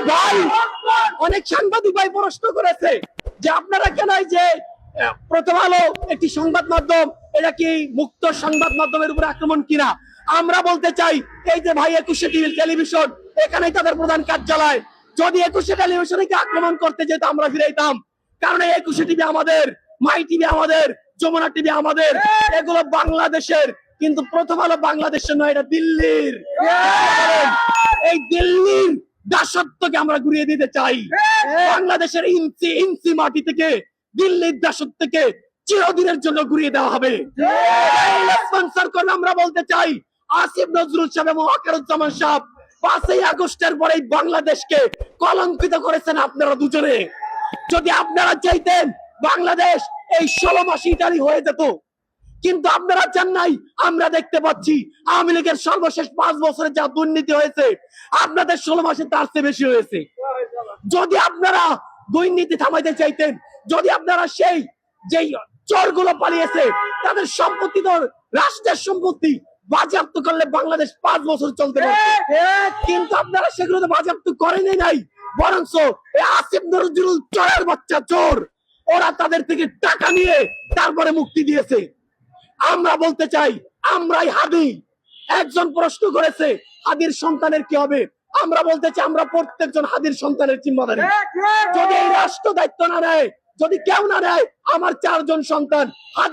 ভাই, অনেক সাংবাদিক ভাই প্রশ্ন করেছে যে আপনারা কেন এই যে প্রথম আলো একটি সংবাদ মাধ্যম, এটা কি মুক্ত সংবাদ মাধ্যমের উপর আক্রমণ কিনা? আমরা বলতে চাই, এই যে ভাই 21শে টেলিভিশন, এখানেই তাদের প্রধান কার্যালয়। যদি 21শে টেলিভিশনকে আক্রমণ করতে যেত আমরা ফিরাইতাম, কারণ এই 21শে টিভি আমাদের, মাই টিভি আমাদের, যমুনা টিভি আমাদের, এগুলো বাংলাদেশের। কিন্তু প্রথম আলো বাংলাদেশের নয়, এটা দিল্লির। এই দিল্লির দাসত্বকে আমরা ঘুরিয়ে দিতে চাই। বাংলাদেশের ইঞ্চি ইঞ্চি মাটি থেকে দিল্লির দাসত্বকে চিরদিনের জন্য ঘুরিয়ে দেওয়া হবে। স্পন্সর করলে আমরা বলতে চাই, আসিফ নজরুল সাহেব এবং ওয়াকারুজ্জামান সাহেব 5ই আগস্টের পরে বাংলাদেশকে কলঙ্কিত করেছেন আপনারা দুজনে। যদি আপনারা চাইতেন বাংলাদেশ এই 16 মাসে ইতালি হয়ে যেত, কিন্তু আপনারা চান নাই। আমরা দেখতে পাচ্ছি আওয়ামী লীগের সর্বশেষ 5 বছরে যা দুর্নীতি হয়েছে, আপনাদের 16 মাসে তার চেয়ে বেশি হয়েছে। যদি আপনারা দুর্নীতি থামাইতে চাইতেন, যদি আপনারা সেই যে চোরগুলো পালিয়েছে তাদের সম্পত্তি, তো রাষ্ট্রের সম্পত্তি বাজেয়াপ্ত করলে বাংলাদেশ 5 বছর চলতে পারত, কিন্তু আপনারা সেগুলো তো বাজেয়াপ্ত করেনই নাই। বরঞ্চ এই আসিফ নজরুল চোরের বাচ্চা চোর, ওরা তাদের থেকে টাকা নিয়ে তারপরে মুক্তি দিয়েছে। আমরা বলতে চাই, আমরাই হাদি। একজন প্রশ্ন করেছে হাদির সন্তানের কি হবে? আমরা বলতে চাই, আমরা প্রত্যেকজন হাদির সন্তানের জিম্মাদারি। যদি এই রাষ্ট্র দায়িত্ব না নেয়, যদি কেউ না নেয়, আমার 4 জন সন্তান হাদি